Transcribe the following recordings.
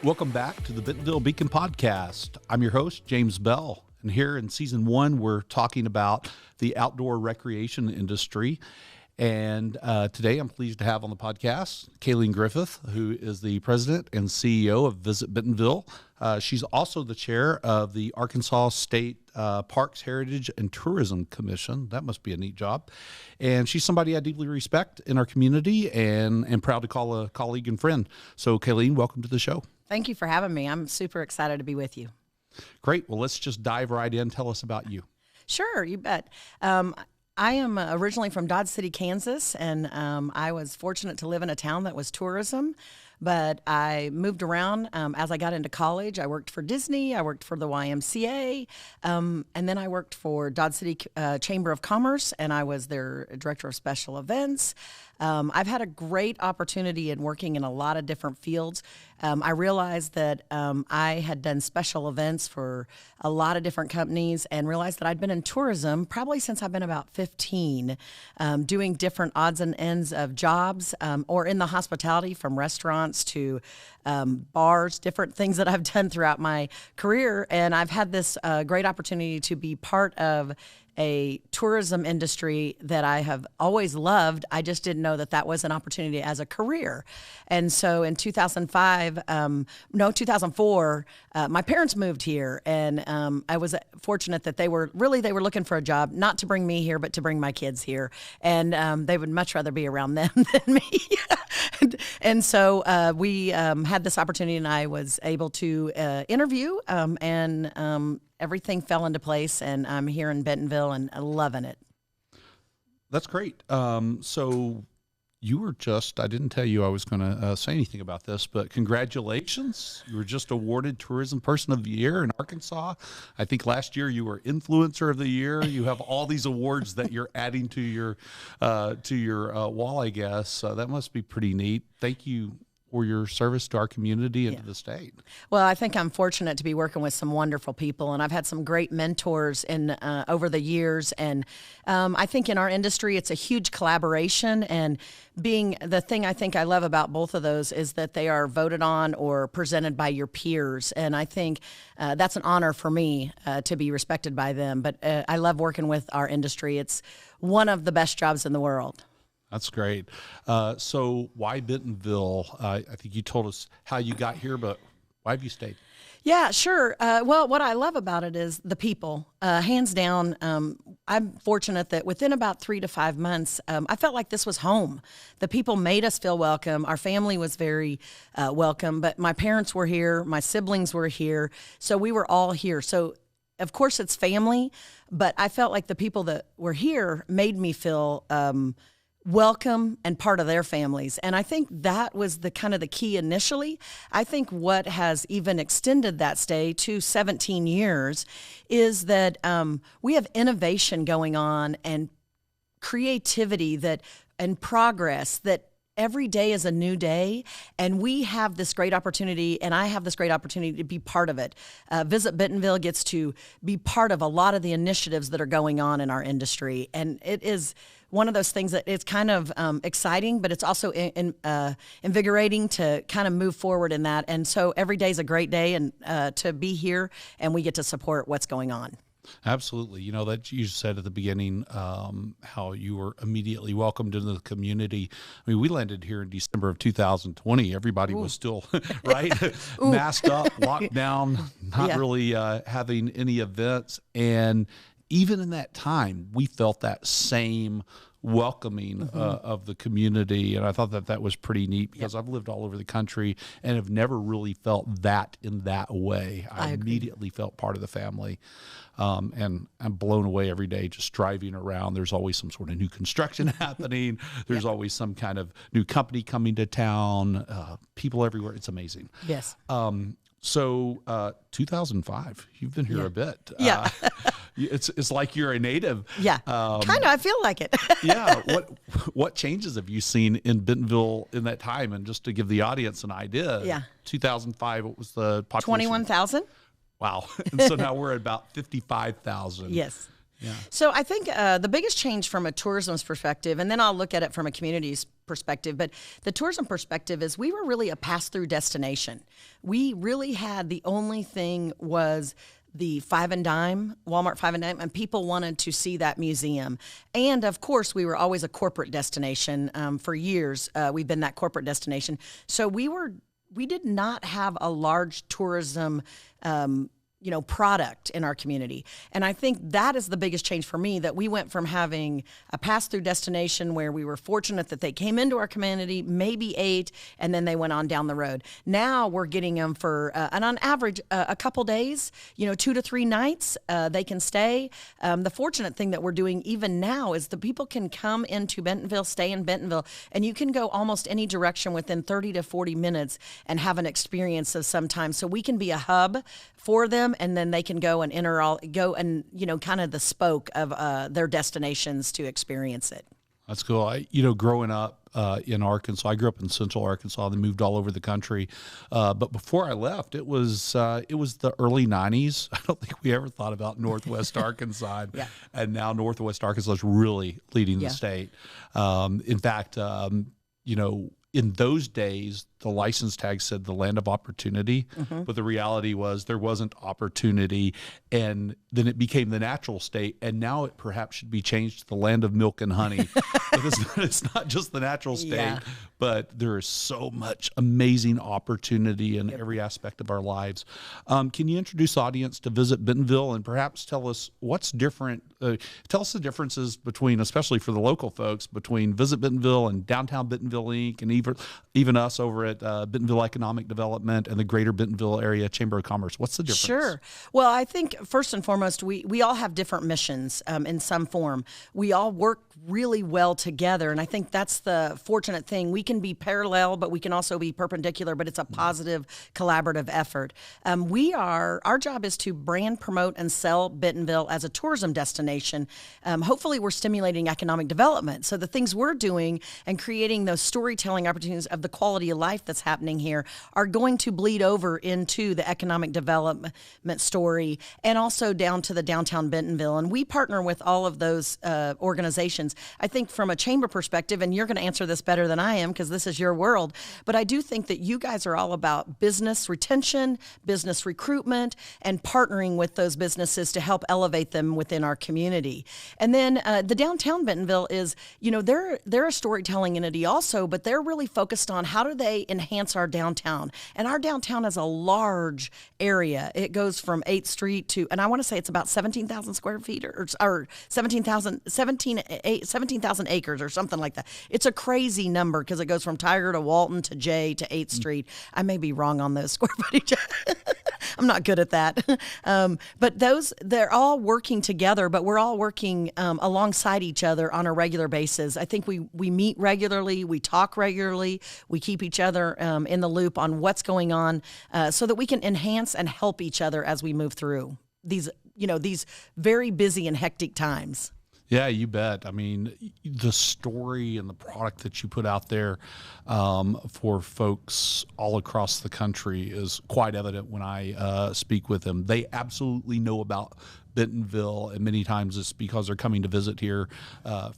Welcome back to the Bentonville Beacon podcast. I'm your host, James Bell, and here in season 1, we're talking about the outdoor recreation industry. And today I'm pleased to have on the podcast Kalene Griffith, who is the president and CEO of Visit Bentonville. She's also the chair of the Arkansas State Parks, Heritage, and Tourism Commission. That must be a neat job. And she's somebody I deeply respect in our community and am proud to call a colleague and friend. So, Kalene, welcome to the show. Thank you for having me. I'm super excited to be with you. Great. Well, let's just dive right in. Tell us about you. Sure, you bet. I am originally from Dodge City, Kansas, and I was fortunate to live in a town that was tourism. But I moved around as I got into college. I worked for Disney, I worked for the YMCA, and then I worked for Dodge City Chamber of Commerce, and I was their director of special events. I've had a great opportunity in working in a lot of different fields. I realized that I had done special events for a lot of different companies and realized that I'd been in tourism probably since I've been about 15, doing different odds and ends of jobs or in the hospitality, from restaurants to bars, different things that I've done throughout my career. And I've had this great opportunity to be part of a tourism industry that I have always loved. I just didn't know that that was an opportunity as a career. And so in 2004, my parents moved here, and I was fortunate that they were looking for a job, not to bring me here, but to bring my kids here. And they would much rather be around them than me. And so we had this opportunity, and I was able to interview, and everything fell into place, and I'm here in Bentonville and loving it. That's great. So you were just, I didn't tell you I was going to say anything about this, but congratulations. You were just awarded Tourism Person of the Year in Arkansas. I think last year you were Influencer of the Year. You have all these awards that you're adding to your wall, I guess. That must be pretty neat. Thank you for your service to our community and to the state. Well, I think I'm fortunate to be working with some wonderful people, and I've had some great mentors in over the years. And I think in our industry, it's a huge collaboration. And being the thing I think I love about both of those is that they are voted on or presented by your peers. And I think that's an honor for me to be respected by them. But I love working with our industry. It's one of the best jobs in the world. That's great. So why Bentonville? I think you told us how you got here, but why have you stayed? Yeah, sure. Well, what I love about it is the people. Hands down, I'm fortunate that within about 3 to 5 months, I felt like this was home. The people made us feel welcome. Our family was very welcome, but my parents were here, my siblings were here, so we were all here. So of course it's family, but I felt like the people that were here made me feel welcome and part of their families. And I think that was the kind of the key initially. I think what has even extended that stay to 17 years is that we have innovation going on and creativity and progress that every day is a new day, and we have this great opportunity, and I have this great opportunity to be part of it. Visit Bentonville gets to be part of a lot of the initiatives that are going on in our industry, and it is one of those things that it's kind of exciting, but it's also invigorating to kind of move forward in that. And so every day is a great day, and to be here, and we get to support what's going on. Absolutely. You know, that you said at the beginning how you were immediately welcomed into the community. I mean, we landed here in December of 2020. Everybody was still, right, masked up, locked down, not really having any events. And even in that time, we felt that same welcoming of the community. And I thought that was pretty neat because I've lived all over the country and have never really felt that in that way. I immediately felt part of the family. And I'm blown away every day just driving around. There's always some sort of new construction happening. There's always some kind of new company coming to town, people everywhere. It's amazing. Yes. So 2005, you've been here a bit. Yeah. It's like you're a native. Yeah, kind of. I feel like it. Yeah. What changes have you seen in Bentonville in that time? And just to give the audience an idea, 2005, what was the population? 21,000. Wow. And so now we're at about 55,000. Yes. Yeah. So I think the biggest change from a tourism's perspective, and then I'll look at it from a community's perspective, but the tourism perspective is we were really a pass-through destination. We really had the only thing was the Five and Dime, Walmart Five and Dime, and people wanted to see that museum. And of course, we were always a corporate destination. For years, we've been that corporate destination. So we did not have a large tourism product in our community. And I think that is the biggest change for me, that we went from having a pass-through destination where we were fortunate that they came into our community, maybe ate, and then they went on down the road. Now we're getting them for, and on average, a couple days, 2 to 3 nights, they can stay. The fortunate thing that we're doing even now is the people can come into Bentonville, stay in Bentonville, and you can go almost any direction within 30 to 40 minutes and have an experience of some time. So we can be a hub for them, and then they can go and kind of the spoke of their destinations to experience it. That's cool. Growing up in Arkansas, I grew up in Central Arkansas. They moved all over the country, but before I left, it was the early '90s. I don't think we ever thought about Northwest Arkansas, Yeah. And now Northwest Arkansas is really leading the state. In fact, in those days, the license tag said the land of opportunity, but the reality was there wasn't opportunity, and then it became the natural state, and now it perhaps should be changed to the land of milk and honey. It's not just the natural state, but there is so much amazing opportunity in every aspect of our lives. Can you introduce the audience to Visit Bentonville, and perhaps tell us what's different? Tell us the differences between, especially for the local folks, between Visit Bentonville and Downtown Bentonville Inc., and even us over at Bentonville Economic Development and the Greater Bentonville Area Chamber of Commerce. What's the difference? Sure. Well, I think first and foremost, we all have different missions in some form. We all work really well together, and I think that's the fortunate thing. We can be parallel, but we can also be perpendicular, but it's a positive, collaborative effort. Our job is to brand, promote, and sell Bentonville as a tourism destination. Hopefully, we're stimulating economic development. So the things we're doing and creating those storytelling opportunities of the quality of life that's happening here are going to bleed over into the economic development story, and also down to the downtown Bentonville. And we partner with all of those organizations. I think from a chamber perspective, and you're going to answer this better than I am because this is your world, but I do think that you guys are all about business retention, business recruitment, and partnering with those businesses to help elevate them within our community. And then the downtown Bentonville is, they're a storytelling entity also, but they're really focused on how do they enhance our downtown. And our downtown is a large area. It goes from 8th Street to, and I want to say it's about 17,000 square feet or 17,000 acres or something like that. It's a crazy number because it goes from Tiger to Walton to Jay to 8th Street. I may be wrong on those square footage. I'm not good at that. But they're all working together, but we're all working alongside each other on a regular basis. I think we meet regularly, we talk regularly, we keep each other in the loop on what's going on so that we can enhance and help each other as we move through these very busy and hectic times. Yeah, you bet. I mean, the story and the product that you put out there for folks all across the country is quite evident when I speak with them. They absolutely know about Bentonville, and many times it's because they're coming to visit here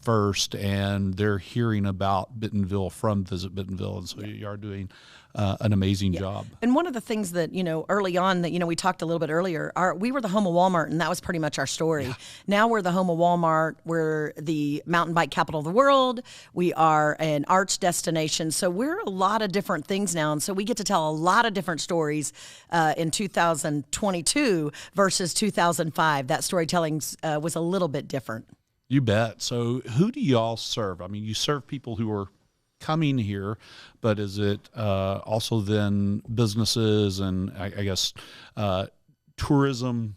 first, and they're hearing about Bentonville from Visit Bentonville, and so you are doing an amazing job. And one of the things that, early on that, we talked a little bit earlier, we were the home of Walmart, and that was pretty much our story. Yeah. Now we're the home of Walmart. We're the mountain bike capital of the world. We are an arts destination. So we're a lot of different things now. And so we get to tell a lot of different stories in 2022 versus 2005. That storytelling was a little bit different. You bet. So who do y'all serve? I mean, you serve people who are coming here, but is it also then businesses and I guess tourism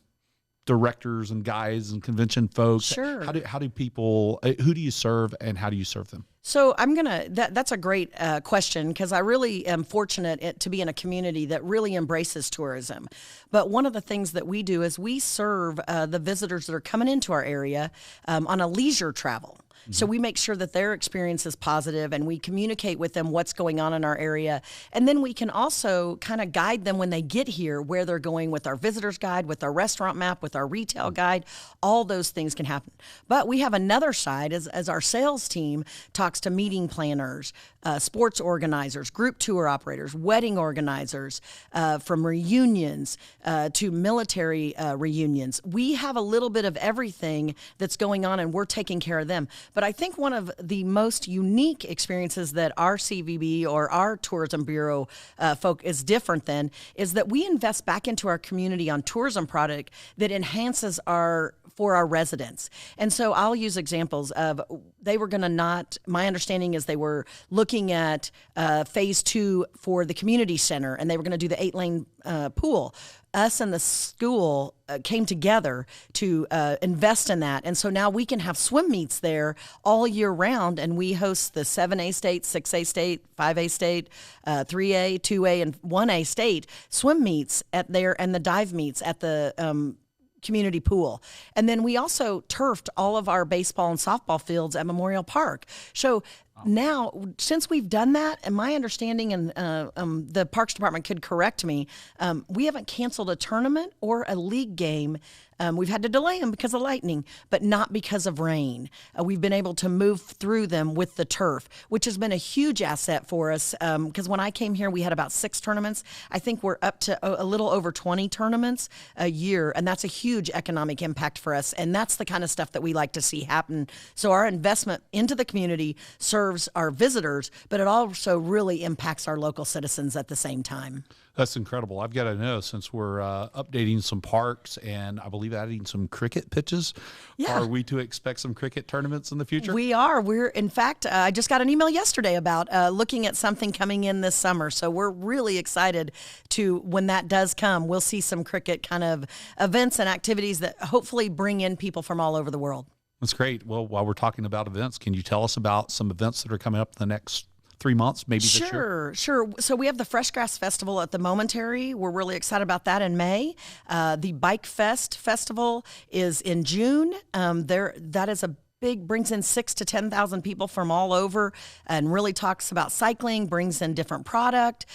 directors and guides and convention folks? Sure. How do people, who do you serve and how do you serve them? So that's a great question, because I really am fortunate to be in a community that really embraces tourism. But one of the things that we do is we serve the visitors that are coming into our area on a leisure travel. So we make sure that their experience is positive, and we communicate with them what's going on in our area. And then we can also kind of guide them when they get here, where they're going with our visitor's guide, with our restaurant map, with our retail guide. All those things can happen. But we have another side as our sales team talks to meeting planners, sports organizers, group tour operators, wedding organizers, from reunions to military reunions. We have a little bit of everything that's going on, and we're taking care of them. But I think one of the most unique experiences that our CVB or our tourism bureau folk is different than is that we invest back into our community on tourism product that enhances for our residents. And so I'll use examples of they were going to my understanding is they were looking at phase 2 for the community center, and they were going to do the 8-lane pool. Us and the school came together to invest in that. And so now we can have swim meets there all year round, and we host the 7A state, 6A state, 5A state, 3A, 2A, and 1A state swim meets at there, and the dive meets at the community pool. And then we also turfed all of our baseball and softball fields at Memorial Park. So now, since we've done that, and my understanding, and the Parks Department could correct me, we haven't canceled a tournament or a league game. We've had to delay them because of lightning, but not because of rain. We've been able to move through them with the turf, which has been a huge asset for us. Because when I came here, we had about 6 tournaments. I think we're up to a little over 20 tournaments a year, and that's a huge economic impact for us. And that's the kind of stuff that we like to see happen. So our investment into the community serves our visitors, but it also really impacts our local citizens at the same time. That's incredible. I've got to know, since we're updating some parks and I believe adding some cricket pitches, are we to expect some cricket tournaments in the future? We are. In fact, I just got an email yesterday about looking at something coming in this summer. So we're really excited when that does come, we'll see some cricket kind of events and activities that hopefully bring in people from all over the world. That's great. Well, while we're talking about events, can you tell us about some events that are coming up in the next 3 months, maybe this year? Sure. So we have the Fresh Grass Festival at the Momentary. We're really excited about that in May. The Bike Fest Festival is in June. That is brings in 6,000 to 10,000 people from all over, and really talks about cycling, brings in different product,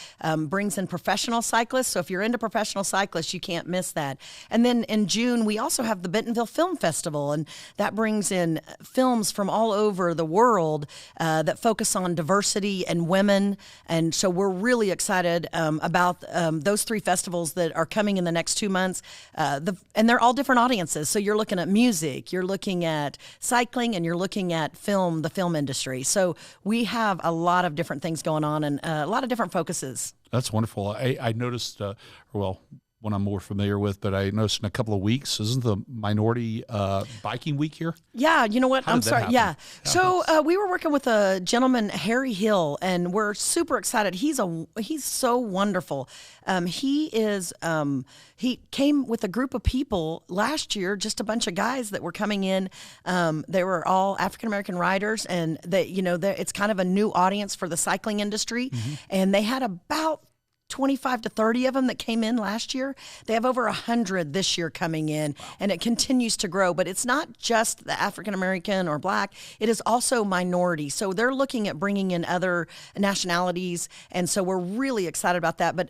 brings in professional cyclists. So if you're into professional cyclists, you can't miss that. And then in June, we also have the Bentonville Film Festival, and that brings in films from all over the world that focus on diversity and women. And so we're really excited about those 3 festivals that are coming in the next 2 months. And they're all different audiences. So you're looking at music, you're looking at cycling, and you're looking at the film industry. So we have a lot of different things going on, and a lot of different focuses. That's wonderful. I noticed, one I'm more familiar with, but I noticed in a couple of weeks, isn't the Minority Biking Week here? Yeah, you know what? I'm sorry. Yeah. So we were working with a gentleman, Harry Hill, and we're super excited. He's so wonderful. He came with a group of people last year, just a bunch of guys that were coming in. They were all African-American riders, and it's kind of a new audience for the cycling industry. Mm-hmm. And they had about 25 to 30 of them that came in last year. They have over 100 this year coming in, and it continues to grow. But it's not just the African-American or Black. It is also minority. So they're looking at bringing in other nationalities, and so we're really excited about that. But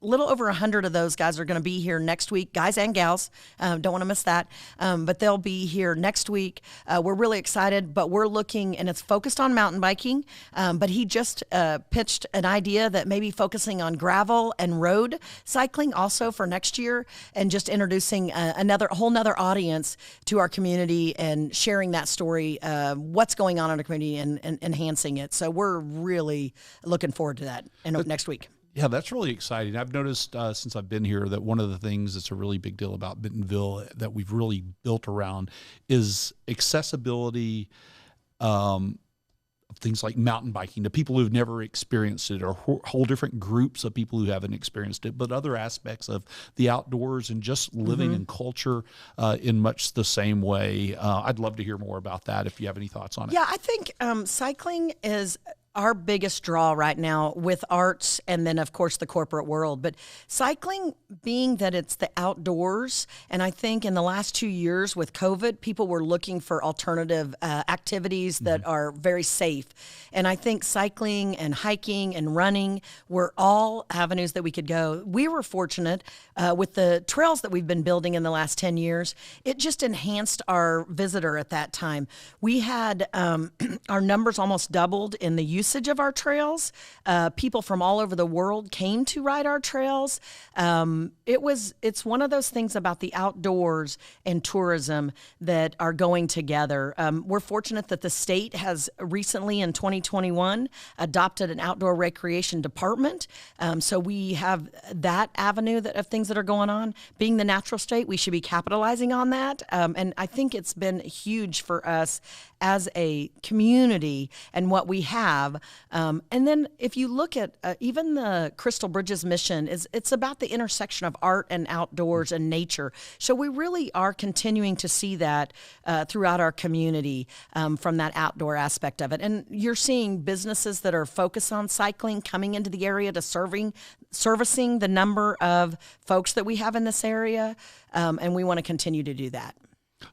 little over 100 of those guys are going to be here next week, guys and gals. Don't want to miss that. But they'll be here next week. We're really excited, but we're looking, and it's focused on mountain biking. But he just pitched an idea that maybe focusing on gravel and road cycling also for next year, and just introducing a whole nother audience to our community and sharing that story, what's going on in our community, and enhancing it. So we're really looking forward to that next week. Yeah, that's really exciting. I've noticed since I've been here that one of the things that's a really big deal about Bentonville that we've really built around is accessibility, things like mountain biking to people who've never experienced it, or whole different groups of people who haven't experienced it, but other aspects of the outdoors and just living in culture in much the same way. I'd love to hear more about that if you have any thoughts on it. Yeah, I think cycling is our biggest draw right now with arts and then, of course, the corporate world. But cycling, being that it's the outdoors, and I think in the last 2 years with COVID, people were looking for alternative activities that are very safe. And I think cycling and hiking and running were all avenues that we could go. We were fortunate with the trails that we've been building in the last 10 years. It just enhanced our visitor at that time. We had our numbers almost doubled in the usage of our trails. People from all over the world came to ride our trails. It's one of those things about the outdoors and tourism that are going together. We're fortunate that the state has recently in 2021 adopted an outdoor recreation department. So we have that avenue of things that are going on. Being the natural state, we should be capitalizing on that. And I think it's been huge for us as a community and what we have. And then if you look at even the Crystal Bridges mission, it's about the intersection of art and outdoors and nature. So we really are continuing to see that throughout our community from that outdoor aspect of it. And you're seeing businesses that are focused on cycling coming into the area to servicing the number of folks that we have in this area. And we want to continue to do that.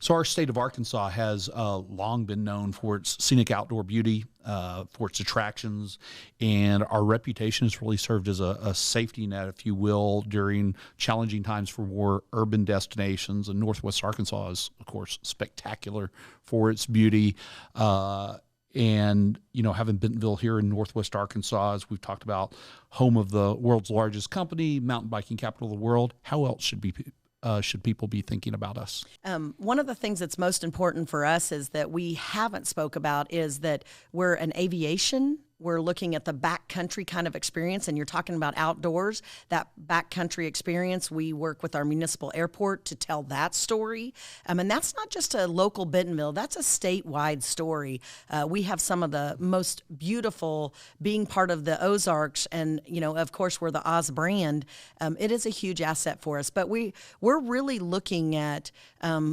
So our state of Arkansas has long been known for its scenic outdoor beauty, for its attractions, and our reputation has really served as a safety net, if you will, during challenging times for more urban destinations. And Northwest Arkansas is, of course, spectacular for its beauty. And, having Bentonville here in Northwest Arkansas, as we've talked about, home of the world's largest company, mountain biking capital of the world, how else should people be thinking about us? One of the things that's most important for us is that we haven't spoke about is that we're an aviation. We're looking at the backcountry kind of experience, and you're talking about outdoors, that backcountry experience. We work with our municipal airport to tell that story. And that's not just a local Bentonville, that's a statewide story. We have some of the most beautiful, being part of the Ozarks, and, of course, we're the Oz brand. It is a huge asset for us. But we're really looking at,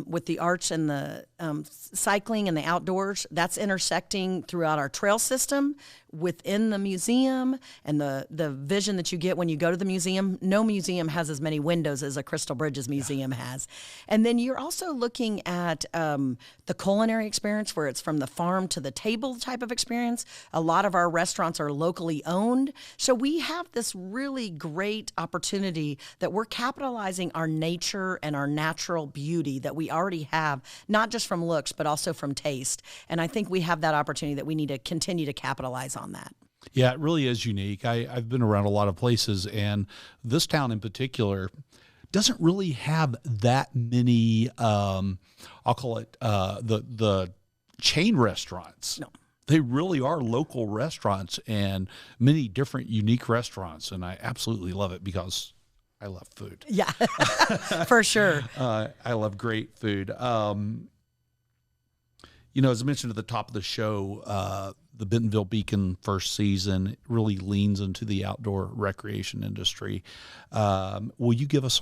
with the arts and the cycling and the outdoors, that's intersecting throughout our trail system, within the museum, and the vision that you get when you go to the museum. No museum has as many windows as a Crystal Bridges museum has. And then you're also looking at the culinary experience, where it's from the farm to the table type of experience. A lot of our restaurants are locally owned. So we have this really great opportunity that we're capitalizing our nature and our natural beauty that we already have, not just from looks, but also from taste. And I think we have that opportunity that we need to continue to capitalize on that. Yeah, it really is unique. I've been around a lot of places, and this town in particular doesn't really have that many, I'll call it the chain restaurants. No. They really are local restaurants, and many different unique restaurants, and I absolutely love it because I love food. Yeah, for sure. I love great food. As I mentioned at the top of the show, the Bentonville Beacon first season really leans into the outdoor recreation industry. Will you give us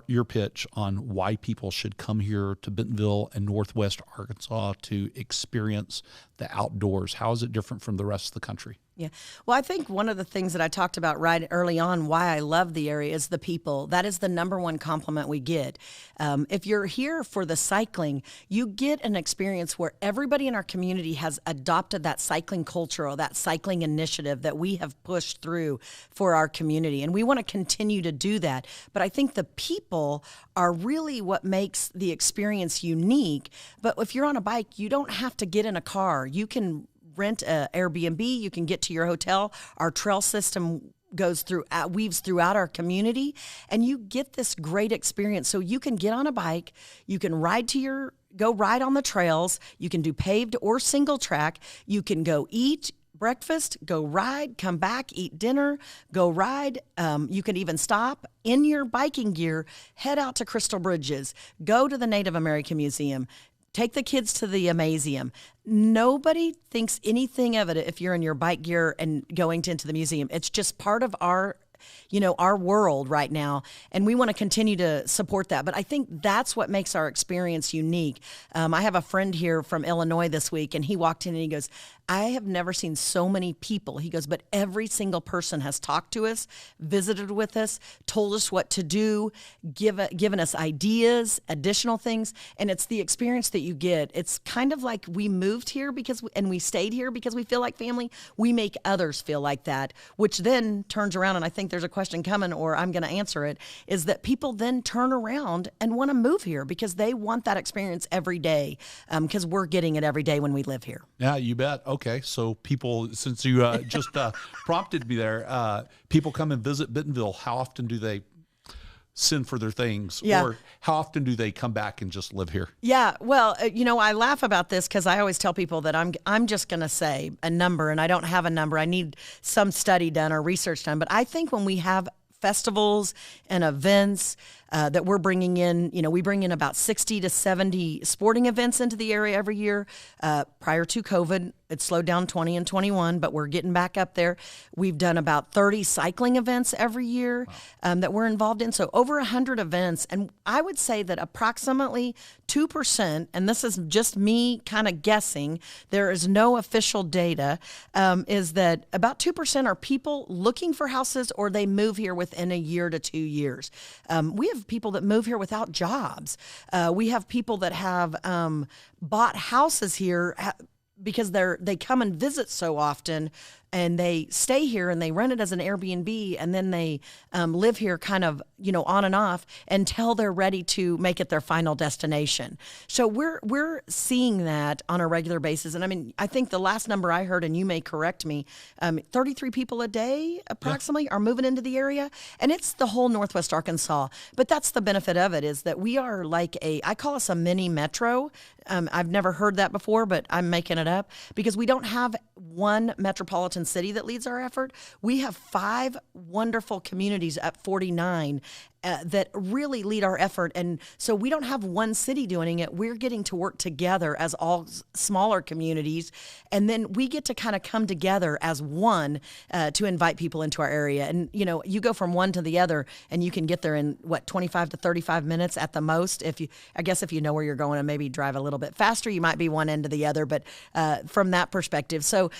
your pitch on why people should come here to Bentonville and Northwest Arkansas to experience the outdoors? How is it different from the rest of the country? Yeah. Well, I think one of the things that I talked about right early on, why I love the area, is the people. That is the number one compliment we get. If you're here for the cycling, you get an experience where everybody in our community has adopted that cycling culture or that cycling initiative that we have pushed through for our community. And we want to continue to do that. But I think the people are really what makes the experience unique. But if you're on a bike, you don't have to get in a car. You can rent a Airbnb, you can get to your hotel. Our trail system weaves throughout our community, and you get this great experience. So you can get on a bike, you can go ride on the trails, you can do paved or single track, you can go eat breakfast, go ride, come back, eat dinner, go ride. You can even stop in your biking gear, head out to Crystal Bridges, go to the Native American Museum, take the kids to the Amazium. Nobody thinks anything of it if you're in your bike gear and going into the museum. It's just part of our our world right now, and we want to continue to support that. But I think that's what makes our experience unique. I have a friend here from Illinois this week, and he walked in and he goes, I have never seen so many people. He goes, but every single person has talked to us, visited with us, told us what to do, given us ideas, additional things. And it's the experience that you get. It's kind of like we moved here and we stayed here because we feel like family. We make others feel like that, which then turns around, and I think there's a question coming, or I'm going to answer it, is that people then turn around and want to move here because they want that experience every day, because we're getting it every day when we live here. Yeah, you bet. Okay, so people, since you just prompted me there, people come and visit Bentonville. How often do they send for their things? Yeah. Or how often do they come back and just live here? Yeah, well, I laugh about this because I always tell people that I'm just going to say a number, and I don't have a number. I need some study done or research done. But I think when we have festivals and events that we're bringing in, we bring in about 60 to 70 sporting events into the area every year. Prior to COVID, it slowed down 20 and 21, but we're getting back up there. We've done about 30 cycling events every year that we're involved in. So over 100 events. And I would say that approximately 2%, and this is just me kind of guessing, there is no official data, is that about 2% are people looking for houses or they move here within a year to 2 years. We have people that move here without jobs. We have people that have bought houses here because they come and visit so often, and they stay here and they rent it as an Airbnb, and then they live here kind of, on and off until they're ready to make it their final destination. So we're seeing that on a regular basis. And I mean, I think the last number I heard, and you may correct me, 33 people a day approximately are moving into the area, and it's the whole Northwest Arkansas. But that's the benefit of it, is that we are like I call us a mini metro. I've never heard that before, but I'm making it up, because we don't have one metropolitan city that leads our effort. We have 5 wonderful communities at 49 that really lead our effort. And so we don't have one city doing it. We're getting to work together as all smaller communities. And then we get to kind of come together as one to invite people into our area. And, you go from one to the other and you can get there in 25 to 35 minutes at the most. If you know where you're going and maybe drive a little bit faster, you might be one end to the other. But from that perspective, so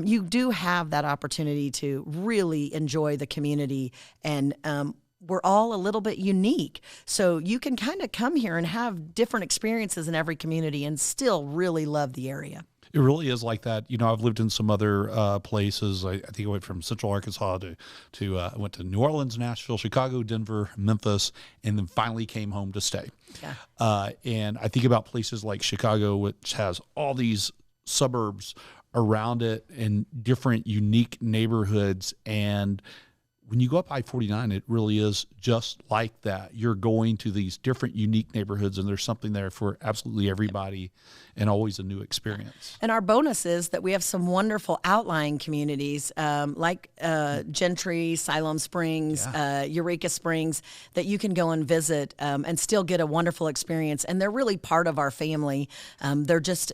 you do have that opportunity to really enjoy the community, and we're all a little bit unique. So you can kind of come here and have different experiences in every community and still really love the area. It really is like that. I've lived in some other places. I think I went from Central Arkansas to I went to New Orleans, Nashville, Chicago, Denver, Memphis, and then finally came home to stay. Yeah. And I think about places like Chicago, which has all these suburbs around it and different unique neighborhoods. And when you go up I-49, it really is just like that. You're going to these different unique neighborhoods, and there's something there for absolutely everybody, and always a new experience. And our bonus is that we have some wonderful outlying communities like Gentry, Siloam Springs, Eureka Springs, that you can go and visit and still get a wonderful experience. And they're really part of our family. They're just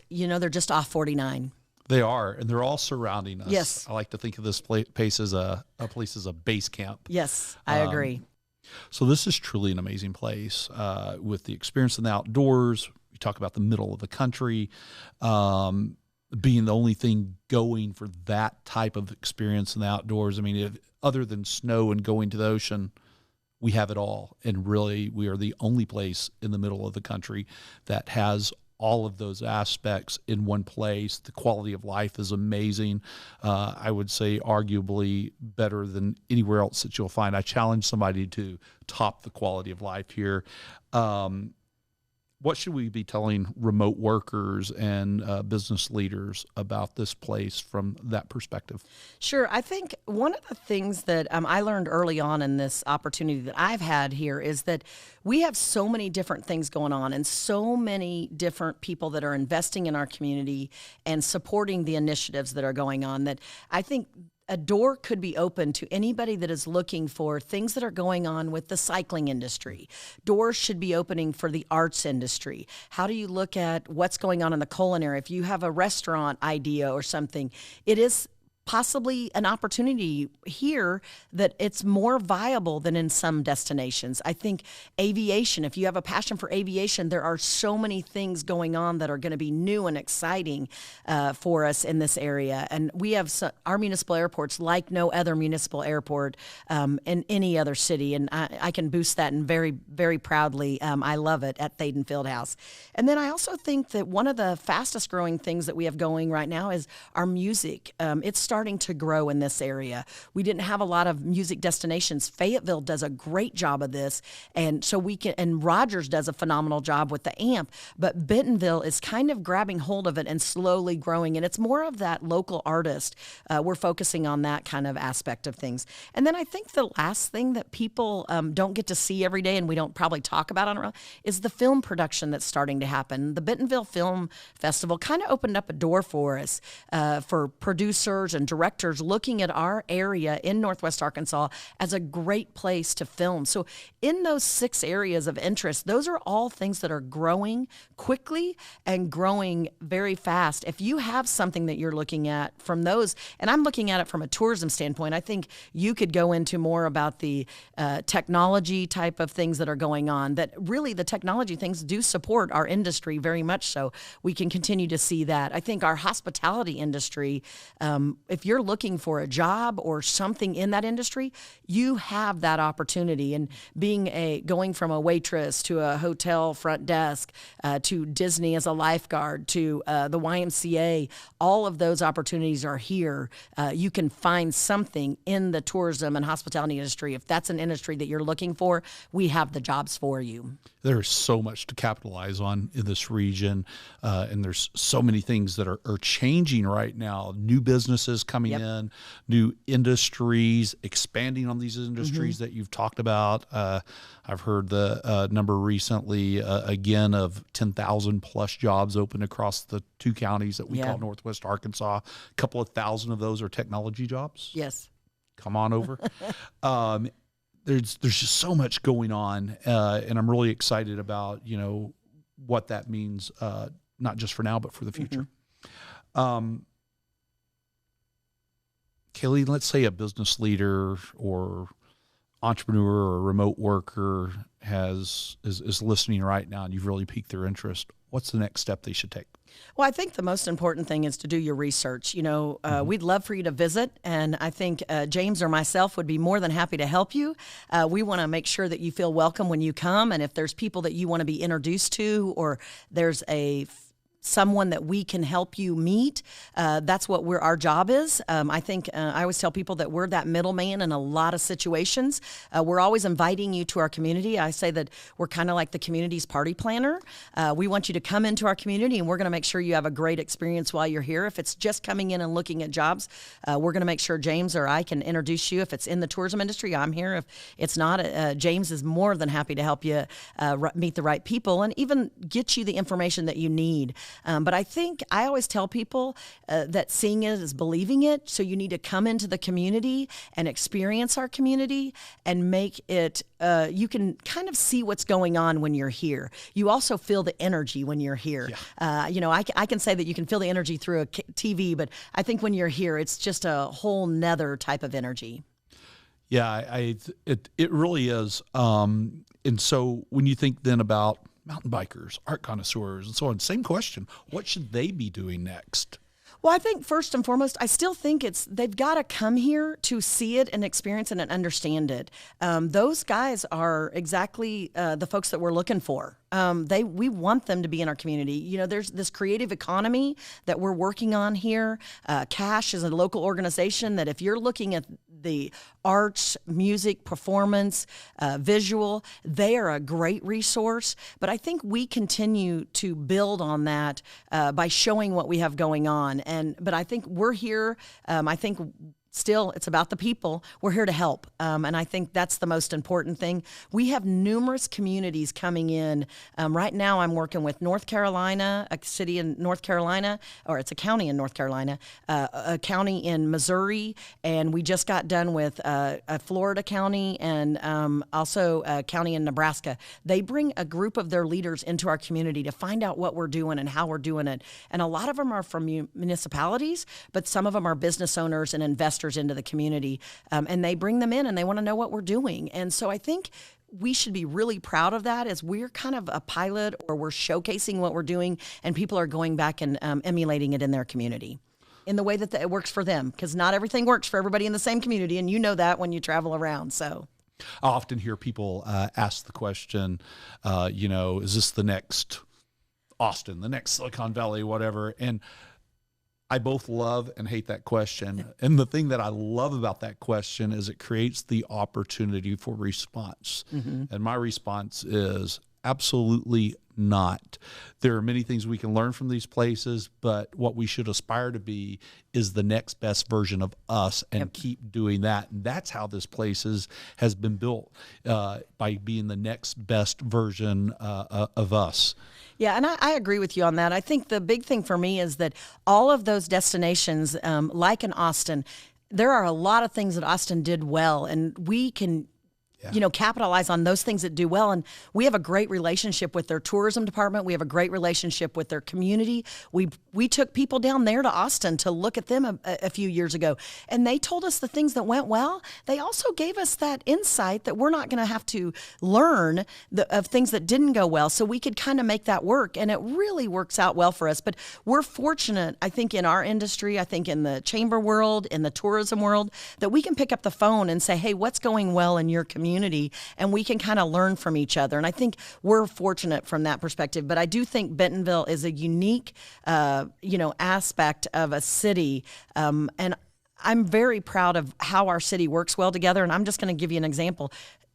off 49. They are, and they're all surrounding us. Yes. I like to think of this place as a base camp. Yes, I agree. So this is truly an amazing place with the experience in the outdoors. We talk about the middle of the country being the only thing going for that type of experience in the outdoors. I mean, other than snow and going to the ocean, we have it all. And really, we are the only place in the middle of the country that has all of those aspects in one place. The quality of life is amazing. I would say arguably better than anywhere else that you'll find. I challenge somebody to top the quality of life here. What should we be telling remote workers and business leaders about this place from that perspective? Sure. I think one of the things that I learned early on in this opportunity that I've had here is that we have so many different things going on and so many different people that are investing in our community and supporting the initiatives that are going on, that I think a door could be open to anybody that is looking for things that are going on with the cycling industry. Doors should be opening for the arts industry. How do you look at what's going on in the culinary? If you have a restaurant idea or something, it is possibly an opportunity here that it's more viable than in some destinations. I think aviation, if you have a passion for aviation, there are so many things going on that are going to be new and exciting for us in this area. And we have our municipal airports like no other municipal airport in any other city. And I can boost that, and very, very proudly, I love it at Thaden Fieldhouse. And then I also think that one of the fastest growing things that we have going right now is our music. It's starting to grow in this area. We didn't have a lot of music destinations. Fayetteville does a great job of this, and so and Rogers does a phenomenal job with the AMP, but Bentonville is kind of grabbing hold of it and slowly growing, and it's more of that local artist. We're focusing on that kind of aspect of things. And then I think the last thing that people don't get to see every day, and we don't probably talk about on is the film production that's starting to happen. The Bentonville Film Festival kind of opened up a door for us, for producers and directors looking at our area in Northwest Arkansas as a great place to film. So in those 6 areas of interest, those are all things that are growing quickly and growing very fast. If you have something that you're looking at from those, and I'm looking at it from a tourism standpoint, I think you could go into more about the technology type of things that are going on, that really the technology things do support our industry very much so. We can continue to see that. I think our hospitality industry, if you're looking for a job or something in that industry, you have that opportunity. And going from a waitress to a hotel front desk to Disney as a lifeguard to the YMCA, all of those opportunities are here. You can find something in the tourism and hospitality industry. If that's an industry that you're looking for, we have the jobs for you. There's so much to capitalize on in this region, and there's so many things that are changing right now. New businesses coming in, new industries, expanding on these industries that you've talked about. I've heard the number recently, again, of 10,000 plus jobs open across the 2 counties that we call Northwest Arkansas. A couple of thousand of those are technology jobs. Yes. Come on over. There's just so much going on, and I'm really excited about, what that means, not just for now, but for the future. Kalene, let's say a business leader or entrepreneur or remote worker is listening right now, and you've really piqued their interest. What's the next step they should take? Well, I think the most important thing is to do your research. We'd love for you to visit, and I think James or myself would be more than happy to help you. We want to make sure that you feel welcome when you come, and if there's people that you want to be introduced to, or there's someone that we can help you meet, that's what our job is. I think I always tell people that we're that middleman in a lot of situations. We're always inviting you to our community. I say that we're kind of like the community's party planner. We want you to come into our community, and we're going to make sure you have a great experience while you're here. If it's just coming in and looking at jobs, we're going to make sure James or I can introduce you. If it's in the tourism industry, I'm here. If it's not, James is more than happy to help you meet the right people and even get you the information that you need. But I think I always tell people that seeing it is believing it. So you need to come into the community and experience our community and make it, you can kind of see what's going on when you're here. You also feel the energy when you're here. Yeah. I can say that you can feel the energy through a TV, but I think when you're here, it's just a whole nother type of energy. Yeah, it really is. And so when you think then about mountain bikers, art connoisseurs, and so on, same question. What should they be doing next? Well, I think first and foremost, I still think they've got to come here to see it and experience it and understand it. Those guys are exactly the folks that we're looking for. We want them to be in our community. There's this creative economy that we're working on here. Cash is a local organization that if you're looking at the arts, music, performance, visual, they are a great resource. But I think we continue to build on that by showing what we have going on. But I think we're here. I think still, it's about the people. We're here to help. And I think that's the most important thing. We have numerous communities coming in. Right now, I'm working with North Carolina, a city in North Carolina, or it's a county in North Carolina, a county in Missouri, and we just got done with a Florida county and also a county in Nebraska. They bring a group of their leaders into our community to find out what we're doing and how we're doing it. And a lot of them are from municipalities, but some of them are business owners and investors into the community, and they bring them in and they want to know what we're doing. And so I think we should be really proud of that, as we're kind of a pilot, or we're showcasing what we're doing, and people are going back and emulating it in their community in the way that it works for them, because not everything works for everybody in the same community, and you know that when you travel around. So I often hear people ask the question, is this the next Austin, the next Silicon Valley, whatever? And I both love and hate that question. And the thing that I love about that question is it creates the opportunity for response. And my response is absolutely not. There are many things we can learn from these places, but what we should aspire to be is the next best version of us, and keep doing that. And that's how this place has been built, by being the next best version of us. Yeah, and I agree with you on that. I think the big thing for me is that all of those destinations, like in Austin, there are a lot of things that Austin did well, and we can capitalize on those things that do well. And we have a great relationship with their tourism department. We have a great relationship with their community. We took people down there to Austin to look at them a few years ago, and they told us the things that went well. They also gave us that insight that we're not going to have to learn of things that didn't go well, so we could kind of make that work, and it really works out well for us. But we're fortunate, I think, in our industry, I think in the chamber world, in the tourism world, that we can pick up the phone and say, hey, what's going well in your community? And we can kind of learn from each other. And I think we're fortunate from that perspective. But I do think Bentonville is a unique, aspect of a city. And I'm very proud of how our city works well together. And I'm just going to give you an example.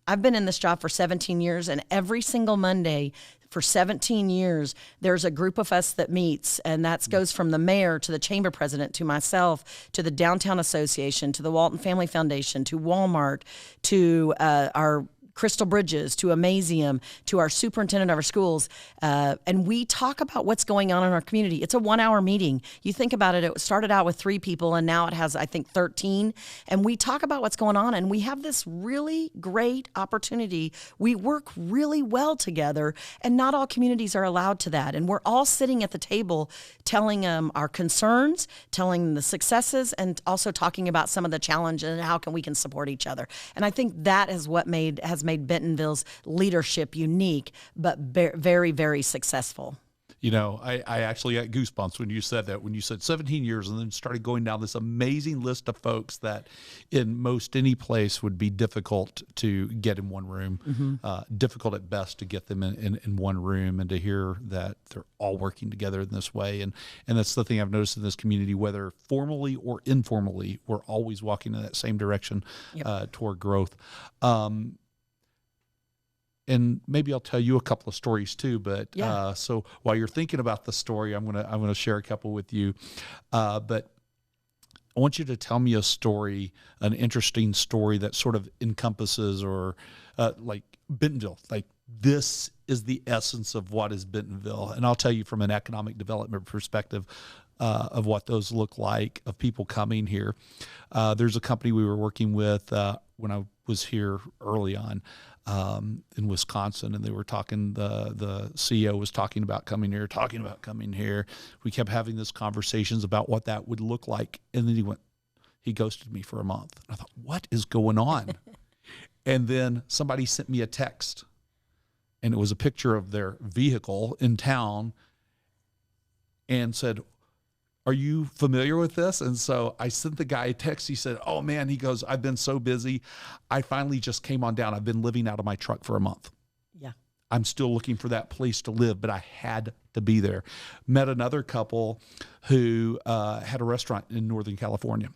I've been in this job for 17 years, and every single Monday for 17 years, there's a group of us that meets, and that goes from the mayor to the chamber president to myself to the Downtown Association to the Walton Family Foundation to Walmart to our Crystal Bridges to Amazium to our superintendent of our schools, and we talk about what's going on in our community. It's a 1-hour meeting. You think about it, it started out with 3 people, and now it has, I think, 13. And we talk about what's going on, and we have this really great opportunity. We work really well together, and not all communities are allowed to that. And we're all sitting at the table telling our concerns, telling the successes, and also talking about some of the challenges and how we can support each other. And I think that is what has made Bentonville's leadership unique, but very, very successful. I actually got goosebumps when you said that, when you said 17 years and then started going down this amazing list of folks that in most any place would be difficult to get in one room, difficult at best to get them in one room, and to hear that they're all working together in this way. And that's the thing I've noticed in this community, whether formally or informally, we're always walking in that same direction toward growth. And maybe I'll tell you a couple of stories too. But so while you're thinking about the story, I'm gonna share a couple with you. But I want you to tell me a story, an interesting story that sort of encompasses, or like Bentonville. Like, this is the essence of what is Bentonville. And I'll tell you from an economic development perspective of what those look like, of people coming here. There's a company we were working with when I was here early on. In Wisconsin, and they were talking, the CEO was talking about coming here. We kept having these conversations about what that would look like. And then he ghosted me for a month. And I thought, what is going on? And then somebody sent me a text, and it was a picture of their vehicle in town, and said, are you familiar with this? And so I sent the guy a text. He said, oh man, he goes, I've been so busy. I finally just came on down. I've been living out of my truck for a month. Yeah. I'm still looking for that place to live, but I had to be there. Met another couple who had a restaurant in Northern California.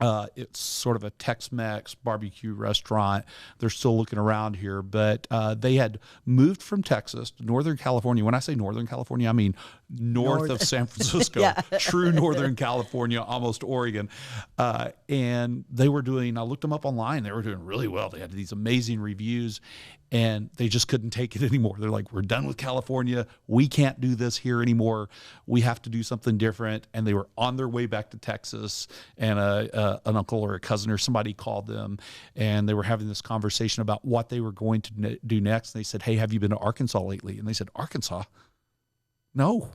It's sort of a Tex-Mex barbecue restaurant. They're still looking around here, but they had moved from Texas to Northern California. When I say Northern California, I mean north of San Francisco, yeah. True Northern California, almost Oregon. And they were doing, I looked them up online, they were doing really well. They had these amazing reviews, and they just couldn't take it anymore. They're like, we're done with California. We can't do this here anymore. We have to do something different. And they were on their way back to Texas, and an uncle or a cousin or somebody called them, and they were having this conversation about what they were going to do next. And they said, hey, have you been to Arkansas lately? And they said, Arkansas? No.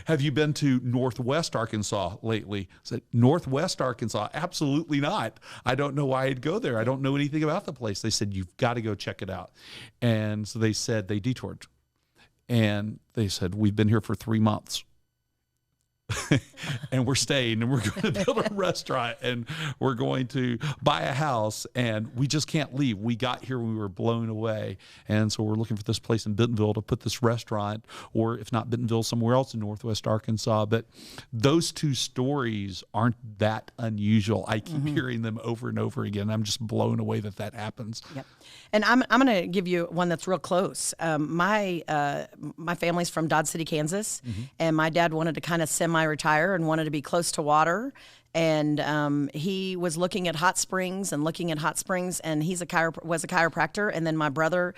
Have you been to Northwest Arkansas lately? I said, Northwest Arkansas? Absolutely not. I don't know why I'd go there. I don't know anything about the place. They said, you've got to go check it out. And so they said, they detoured. And they said, we've been here for 3 months. And we're staying, and we're going to build a restaurant, and we're going to buy a house, and we just can't leave. We got here when we were blown away. And so we're looking for this place in Bentonville to put this restaurant, or if not Bentonville, somewhere else in Northwest Arkansas. But those two stories aren't that unusual. I keep hearing them over and over again. I'm just blown away that happens. Yep. And I'm going to give you one that's real close. My family's from Dodge City, Kansas, and my dad wanted to kind of semi-retire and wanted to be close to water. And he was looking at hot springs, and he's was a chiropractor. And then my brother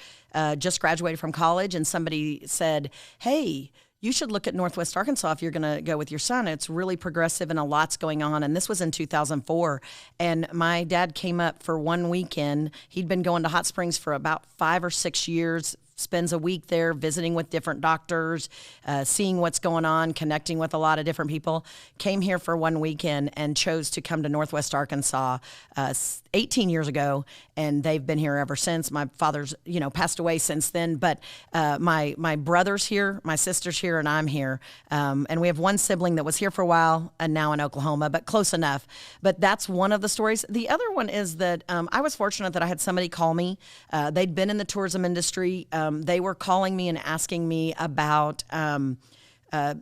just graduated from college, and somebody said, hey, you should look at Northwest Arkansas if you're going to go with your son. It's really progressive and a lot's going on. And this was in 2004. And my dad came up for one weekend. He'd been going to hot springs for about 5 or 6 years, spends a week there visiting with different doctors, seeing what's going on, connecting with a lot of different people. Came here for one weekend and chose to come to Northwest Arkansas 18 years ago, and they've been here ever since. My father's, passed away since then, but my brother's here, my sister's here, and I'm here. And we have one sibling that was here for a while and now in Oklahoma, but close enough. But that's one of the stories. The other one is that I was fortunate that I had somebody call me. They'd been in the tourism industry. They were calling me and asking me about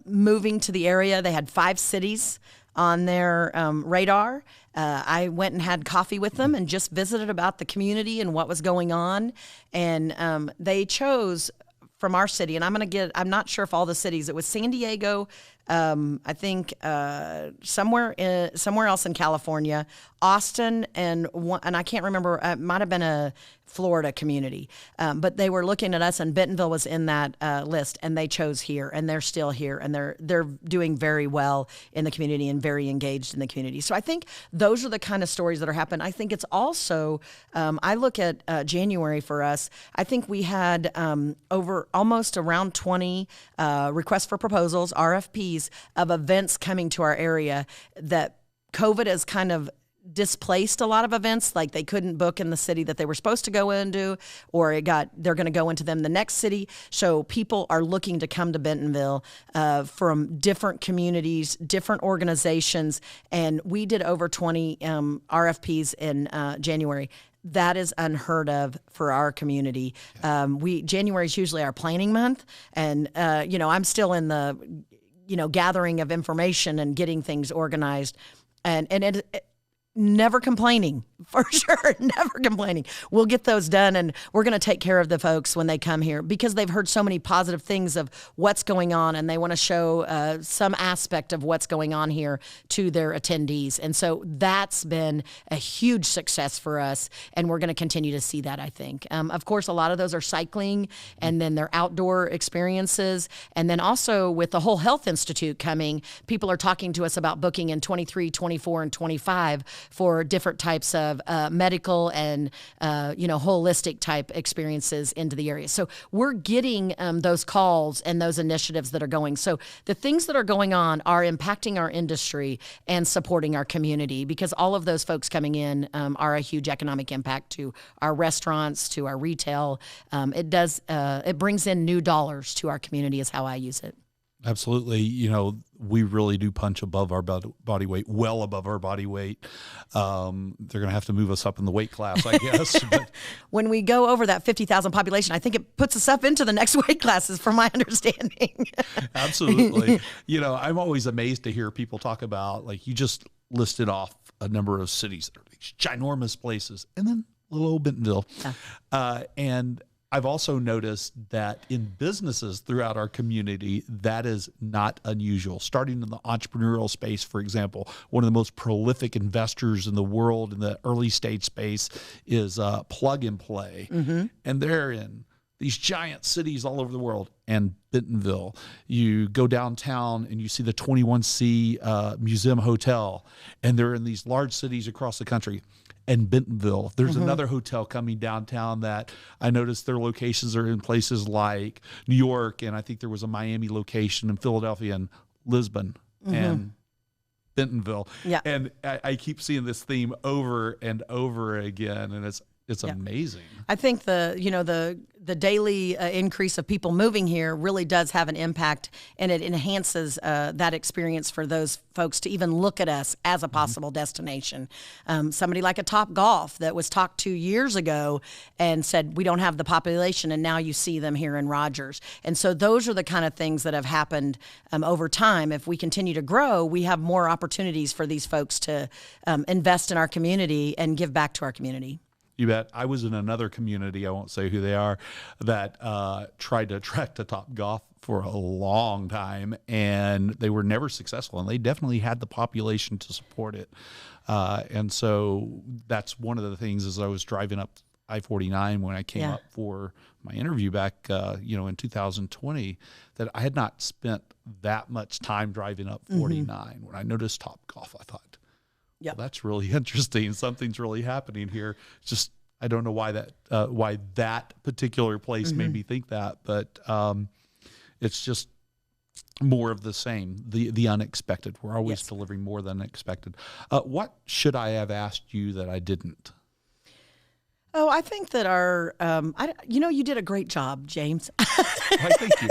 moving to the area. They had 5 cities on their radar. I went and had coffee with them and just visited about the community and what was going on. And they chose from our city, and I'm not sure if all the cities, it was San Diego, I think somewhere else in California, Austin, and I can't remember, it might have been a Florida community, but they were looking at us, and Bentonville was in that list, and they chose here, and they're still here, and they're doing very well in the community and very engaged in the community. So I think those are the kind of stories that are happening. I think it's also, I look at January for us, I think we had almost around 20 requests for proposals, RFPs, of events coming to our area that COVID has kind of displaced a lot of events, like they couldn't book in the city that they were supposed to go into, or they're going to go into them the next city. So people are looking to come to Bentonville from different communities, different organizations, and we did over 20 RFPs in January. That is unheard of for our community. January is usually our planning month, and I'm still in the gathering of information and getting things organized, and it never complaining, for sure, never complaining. We'll get those done, and we're going to take care of the folks when they come here because they've heard so many positive things of what's going on, and they want to show some aspect of what's going on here to their attendees. And so that's been a huge success for us, and we're going to continue to see that, I think. Of course, a lot of those are cycling, and then they're outdoor experiences. And then also with the Whole Health Institute coming, people are talking to us about booking in 23, 24, and 25 for different types of medical and holistic type experiences into the area. So we're getting those calls and those initiatives that are going. So the things that are going on are impacting our industry and supporting our community, because all of those folks coming in are a huge economic impact to our restaurants, to our retail. It brings in new dollars to our community is how I use it. Absolutely. We really do punch above our body weight, well above our body weight. They're going to have to move us up in the weight class, I guess. But when we go over that 50,000 population, I think it puts us up into the next weight classes, from my understanding. Absolutely. I'm always amazed to hear people talk about, like, you just listed off a number of cities that are these ginormous places, and then little old Bentonville. Yeah. And I've also noticed that in businesses throughout our community, that is not unusual. Starting in the entrepreneurial space, for example, one of the most prolific investors in the world in the early stage space is Plug and Play. Mm-hmm. And they're in these giant cities all over the world. And Bentonville, you go downtown and you see the 21C Museum Hotel, and they're in these large cities across the country. And Bentonville, there's another hotel coming downtown that I noticed their locations are in places like New York, and I think there was a Miami location in Philadelphia and Lisbon and Bentonville. Yeah. And I keep seeing this theme over and over again, and it's amazing. I think the daily increase of people moving here really does have an impact, and it enhances that experience for those folks to even look at us as a possible destination. Somebody like a Top Golf that was talked to years ago and said, we don't have the population, and now you see them here in Rogers. And so those are the kind of things that have happened over time. If we continue to grow, we have more opportunities for these folks to invest in our community and give back to our community. You bet. I was in another community, I won't say who they are, that tried to attract a Top Golf for a long time, and they were never successful, and they definitely had the population to support it. And so that's one of the things as I was driving up I-49 when I came up for my interview back, in 2020, that I had not spent that much time driving up 49. When I noticed Top Golf, I thought, well, that's really interesting. Something's really happening here. Just I don't know why that particular place made me think that, but it's just more of the same, the unexpected. We're always delivering more than expected. What should I have asked you that I didn't? Oh, I think that you did a great job, James. Thank you.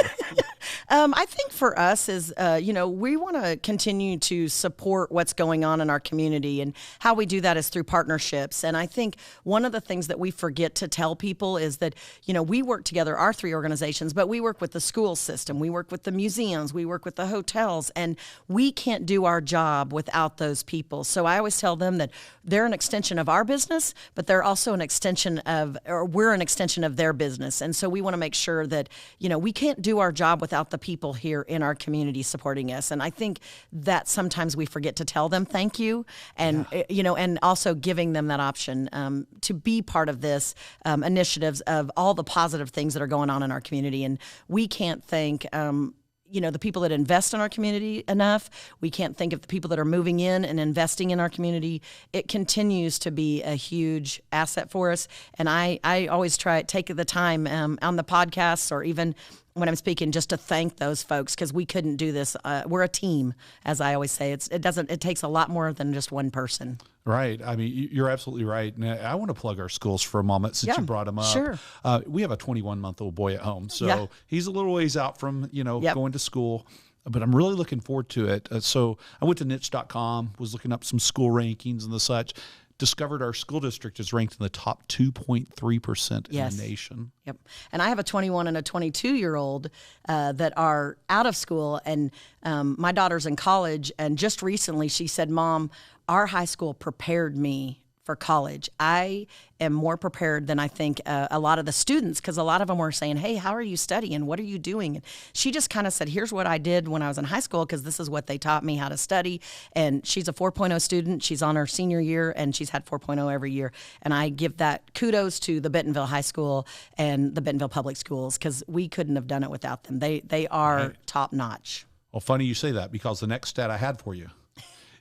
I think for us is, we want to continue to support what's going on in our community, and how we do that is through partnerships. And I think one of the things that we forget to tell people is that, we work together, our three organizations, but we work with the school system, we work with the museums, we work with the hotels, and we can't do our job without those people. So I always tell them that they're an extension of our business, but they're also we're an extension of their business. And so we want to make sure that, we can't do our job without the people here in our community supporting us. And I think that sometimes we forget to tell them thank you, and and also giving them that option to be part of this initiatives of all the positive things that are going on in our community. And we can't thank the people that invest in our community enough. We can't think of the people that are moving in and investing in our community. It continues to be a huge asset for us. And I always take the time on the podcasts or even when I'm speaking just to thank those folks, because we couldn't do this. We're a team, as I always say. It takes a lot more than just one person. Right. I mean, you're absolutely right. And I want to plug our schools for a moment since you brought them up. Sure. We have a 21-month-old boy at home, so he's a little ways out from, going to school. But I'm really looking forward to it. So I went to niche.com, was looking up some school rankings and the such, discovered our school district is ranked in the top 2.3% in the nation. Yep. And I have a 21 and a 22-year-old that are out of school, and my daughter's in college. And just recently she said, Mom, our high school prepared me for college. I am more prepared than I think a lot of the students, because a lot of them were saying, hey, how are you studying? What are you doing? And she just kind of said, here's what I did when I was in high school, because this is what they taught me how to study. And she's a 4.0 student. She's on her senior year, and she's had 4.0 every year. And I give that kudos to the Bentonville High School and the Bentonville Public Schools, because we couldn't have done it without them. They are top notch. Well, funny you say that, because the next stat I had for you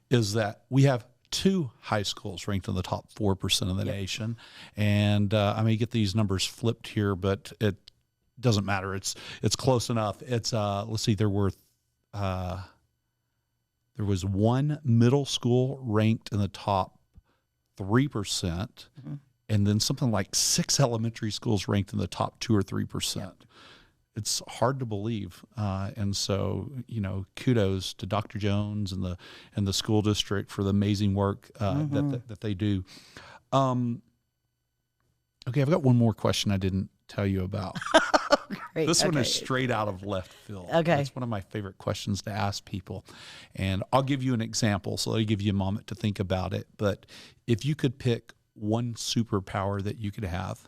is that we have 2 high schools ranked in the top 4% of the nation. And I may get these numbers flipped here, but it doesn't matter. It's close enough. It's let's see, there was 1 middle school ranked in the top 3%, and then something like 6 elementary schools ranked in the top 2 or 3%. It's hard to believe, and so kudos to Dr. Jones and the school district for the amazing work that they do. Okay, I've got one more question I didn't tell you about. great. This one Okay. is straight out of left field. Okay. It's one of my favorite questions to ask people. And I'll give you an example, so I'll give you a moment to think about it. But if you could pick one superpower that you could have,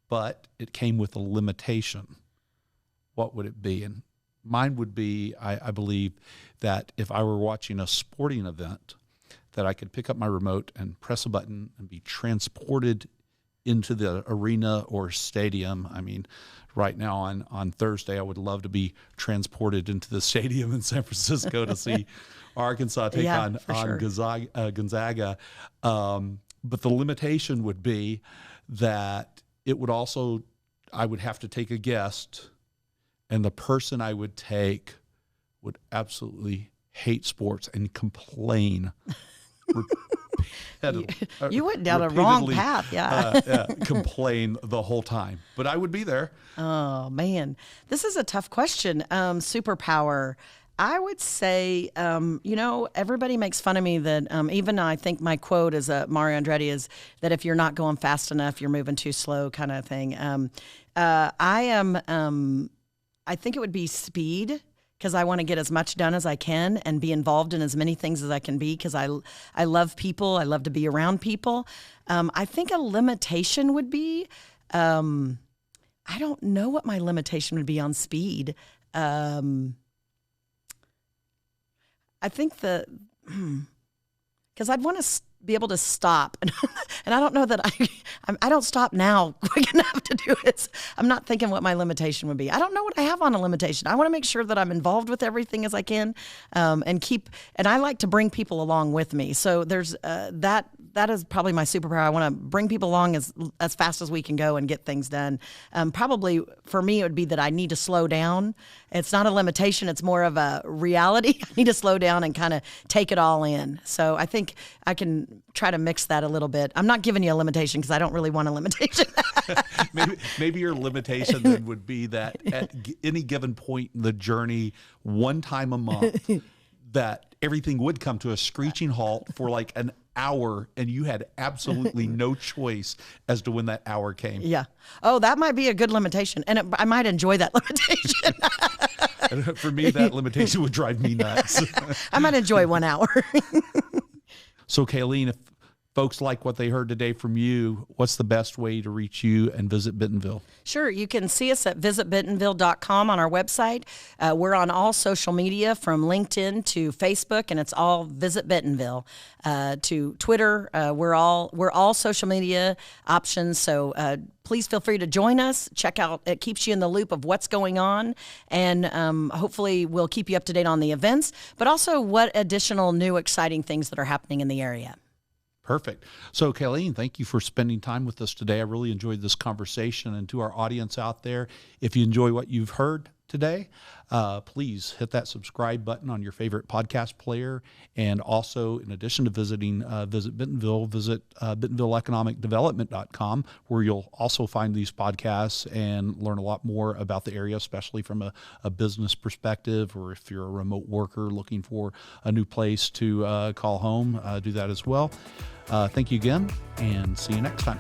but it came with a limitation, what would it be? And mine would be, I believe, that if I were watching a sporting event, that I could pick up my remote and press a button and be transported into the arena or stadium. I mean, right now on Thursday, I would love to be transported into the stadium in San Francisco to see Arkansas take on sure. Gonzaga. But the limitation would be that it would also, I would have to take a guest, and the person I would take would absolutely hate sports and complain. You went down a wrong path, complain the whole time, but I would be there. Oh man, this is a tough question. Superpower. I would say, everybody makes fun of me that even I think my quote is Mario Andretti is that if you're not going fast enough, you're moving too slow, kind of thing. I think it would be speed, because I want to get as much done as I can and be involved in as many things as I can be, because I love people. I love to be around people. I think a limitation would be, I don't know what my limitation would be on speed. I think because I'd want to be able to stop, and I don't know that I don't stop now quick enough to do it. I'm not thinking what my limitation would be. I don't know what I have on a limitation. I want to make sure that I'm involved with everything as I can, and I like to bring people along with me. So there's that is probably my superpower. I want to bring people along as fast as we can go and get things done. Probably for me, it would be that I need to slow down. It's not a limitation. It's more of a reality. I need to slow down and kind of take it all in. So I think I can try to mix that a little bit. I'm not giving you a limitation because I don't really want a limitation. maybe your limitation then would be that at any given point in the journey, one time a month, that everything would come to a screeching halt for like an hour, and you had absolutely no choice as to when that hour came. Yeah. Oh, that might be a good limitation, and I might enjoy that limitation. And for me, that limitation would drive me nuts. I might enjoy 1 hour. So, Kalene, if folks like what they heard today from you, what's the best way to reach you and Visit Bentonville? Sure. You can see us at visitbentonville.com on our website. We're on all social media, from LinkedIn to Facebook, and it's all Visit Bentonville. To Twitter, we're all social media options. So please feel free to join us. Check out. It keeps you in the loop of what's going on, and hopefully we'll keep you up to date on the events, but also what additional new exciting things that are happening in the area. Perfect. So, Kalene, thank you for spending time with us today. I really enjoyed this conversation. And to our audience out there, if you enjoy what you've heard today, please hit that subscribe button on your favorite podcast player. And also, in addition to visiting Visit Bentonville, visit BentonvilleEconomicDevelopment.com, where you'll also find these podcasts and learn a lot more about the area, especially from a business perspective, or if you're a remote worker looking for a new place to call home, do that as well. Thank you again, and see you next time.